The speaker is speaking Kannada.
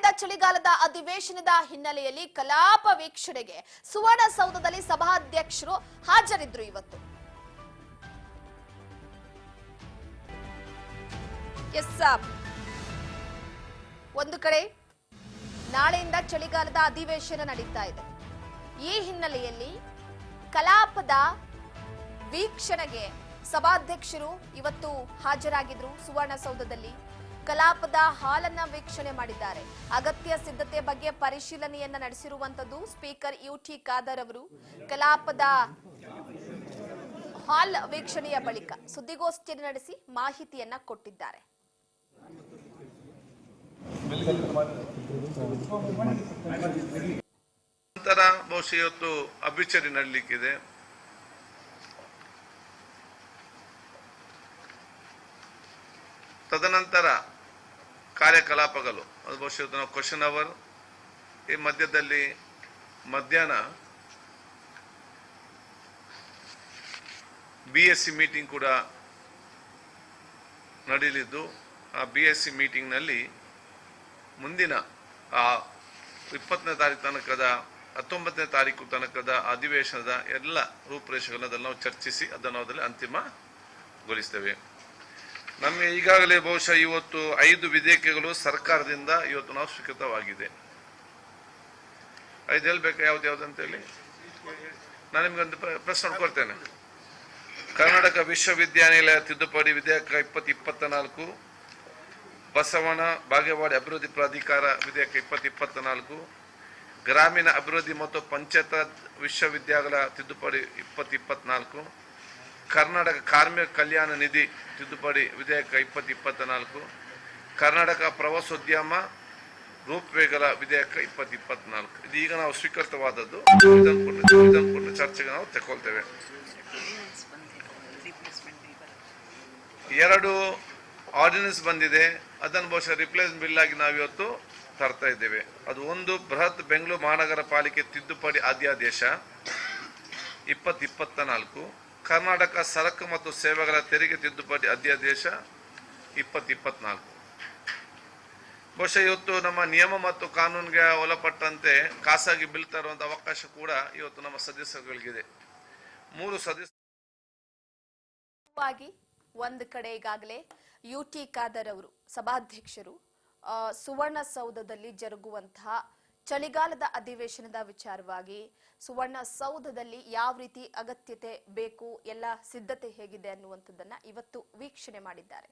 ನಾಳೆಯಿಂದ ಚಳಿಗಾಲದ ಅಧಿವೇಶನದ ಹಿನ್ನೆಲೆಯಲ್ಲಿ ಕಲಾಪ ವೀಕ್ಷಣೆಗೆ ಸುವರ್ಣಸೌಧದಲ್ಲಿ ಸಭಾಧ್ಯಕ್ಷರು ಹಾಜರಿದ್ರು. ಇವತ್ತು ಒಂದು ಕಡೆ ನಾಳೆಯಿಂದ ಚಳಿಗಾಲದ ಅಧಿವೇಶನ ನಡೀತಾ ಇದೆ. ಈ ಹಿನ್ನೆಲೆಯಲ್ಲಿ ಕಲಾಪದ ವೀಕ್ಷಣೆಗೆ ಸಭಾಧ್ಯಕ್ಷರು ಇವತ್ತು ಹಾಜರಾಗಿದ್ರು. ಸುವರ್ಣಸೌಧದಲ್ಲಿ ಕಲಾಪದ ಹಾಲನ್ನ ವೀಕ್ಷಣೆ ಮಾಡಿದ್ದಾರೆ. ಅಗತ್ಯ ಸಿದ್ಧತೆ ಬಗ್ಗೆ ಪರಿಶೀಲನೆಯನ್ನ ನಡೆಸಿರುವಂತದ್ದು ಸ್ಪೀಕರ್ ಯುಟಿ ಖಾದರ್ ಅವರು. ಕಲಾಪದ ಹಾಲ್ ವೀಕ್ಷಣೆಯ ಬಳಿಕ ಸುದ್ದಿಗೋಷ್ಠಿ ನಡೆಸಿ ಮಾಹಿತಿಯನ್ನ ಕೊಟ್ಟಿದ್ದಾರೆ. ನಂತರ ಬಹುಶಃ ಇವತ್ತು ಅಭಿಚರಿ ನಡಲಿಕ್ಕಿದೆ. ತದನಂತರ ಕಾರ್ಯಕಲಾಪಗಳು ಅದು ಬಹುಶಃ ನಾವು ಕ್ವಶನ್ ಅವರ್, ಈ ಮಧ್ಯದಲ್ಲಿ ಮಧ್ಯಾಹ್ನ BSc ಮೀಟಿಂಗ್ ಕೂಡ ನಡೆಯಲಿದ್ದು, ಆ BSc ಮೀಟಿಂಗ್ನಲ್ಲಿ ಮುಂದಿನ 20ನೇ ತಾರೀಕು ತನಕದ 19ನೇ ತಾರೀಕು ತನಕದ ಅಧಿವೇಶನದ ಎಲ್ಲ ರೂಪುರೇಷೆಗಳನ್ನು ಅದನ್ನು ನಾವು ಚರ್ಚಿಸಿ ಅದನ್ನು ಅದರಲ್ಲಿ ಅಂತಿಮಗೊಳಿಸ್ತೇವೆ. ನಮಗೆ ಈಗಾಗಲೇ ಬಹುಶಃ ಇವತ್ತು 5 ವಿಧೇಯಕಗಳು ಸರ್ಕಾರದಿಂದ ಇವತ್ತು ನಾವು ಸ್ವೀಕೃತವಾಗಿದೆ. 5 ಹೇಳ್ಬೇಕಾ ಯಾವ್ದಂತೇಳಿ ನಾನು ನಿಮ್ಗೊಂದು ಪ್ರಶ್ನೆ ಕೊಡ್ತೇನೆ. ಕರ್ನಾಟಕ ವಿಶ್ವವಿದ್ಯಾನಿಲಯ ತಿದ್ದುಪಡಿ ವಿಧೇಯಕ 2024, ಬಸವನ ಬಾಗೇವಾಡಿ ಅಭಿವೃದ್ಧಿ ಪ್ರಾಧಿಕಾರ ವಿಧೇಯಕ 2024, ಗ್ರಾಮೀಣ ಅಭಿವೃದ್ಧಿ ಮತ್ತು ಪಂಚಾಯತ್ ವಿಶ್ವವಿದ್ಯಾಲಯ ತಿದ್ದುಪಡಿ 2024, ಕರ್ನಾಟಕ ಕಾರ್ಮಿಕ ಕಲ್ಯಾಣ ನಿಧಿ ತಿದ್ದುಪಡಿ ವಿಧೇಯಕ 2024, ಕರ್ನಾಟಕ ಪ್ರವಾಸೋದ್ಯಮ ರೂಪುರೇಷೆಗಳ ವಿಧೇಯಕ 2024. ಇದು ಈಗ ನಾವು ಸ್ವೀಕೃತವಾದದ್ದು. ಇದನ್ನು ಚರ್ಚೆಗೆ ನಾವು ತಗೊಳ್ತೇವೆ. 2 ಆರ್ಡಿನೆನ್ಸ್ ಬಂದಿದೆ. ಅದನ್ನು ಬಹುಶಃ ರಿಪ್ಲೇಸ್ ಬಿಲ್ ಆಗಿ ನಾವು ಇವತ್ತು ತರ್ತಾ ಇದ್ದೇವೆ. ಅದು ಒಂದು ಬೃಹತ್ ಬೆಂಗಳೂರು ಮಹಾನಗರ ಪಾಲಿಕೆ ತಿದ್ದುಪಡಿ ಅಧ್ಯಾದೇಶ 2024, ಕರ್ನಾಟಕ ಸರಕು ಮತ್ತು ಸೇವೆಗಳ ತೆರಿಗೆ ತಿದ್ದುಪಡಿ ಅಧ್ಯಾದೇಶ 2024. ಬಹುಶಃ ಇವತ್ತು ನಮ್ಮ ನಿಯಮ ಮತ್ತು ಕಾನೂನಿಗೆ ಒಳಪಟ್ಟಂತೆ ಖಾಸಗಿ ಬಿಲ್ ತರುವಂತ ಅವಕಾಶ ಕೂಡ ಇವತ್ತು ನಮ್ಮ ಸದಸ್ಯರುಗಳಿಗಿದೆ. 3 ಸದಸ್ಯರು ಒಂದು ಕಡೆ ಈಗಾಗಲೇ ಯುಟಿ ಖಾದರ್ ಅವರು ಸಭಾಧ್ಯಕ್ಷರು ಸುವರ್ಣಸೌಧದಲ್ಲಿ ಜರುಗುವಂತಹ ಚಳಿಗಾಲದ ಅಧಿವೇಶನದ ವಿಚಾರವಾಗಿ ಸುವರ್ಣಸೌಧದಲ್ಲಿ ಯಾವ ರೀತಿ ಅಗತ್ಯತೆ ಬೇಕು, ಎಲ್ಲ ಸಿದ್ಧತೆ ಹೇಗಿದೆ ಅನ್ನುವಂಥದ್ದನ್ನ ಇವತ್ತು ವೀಕ್ಷಣೆ ಮಾಡಿದ್ದಾರೆ.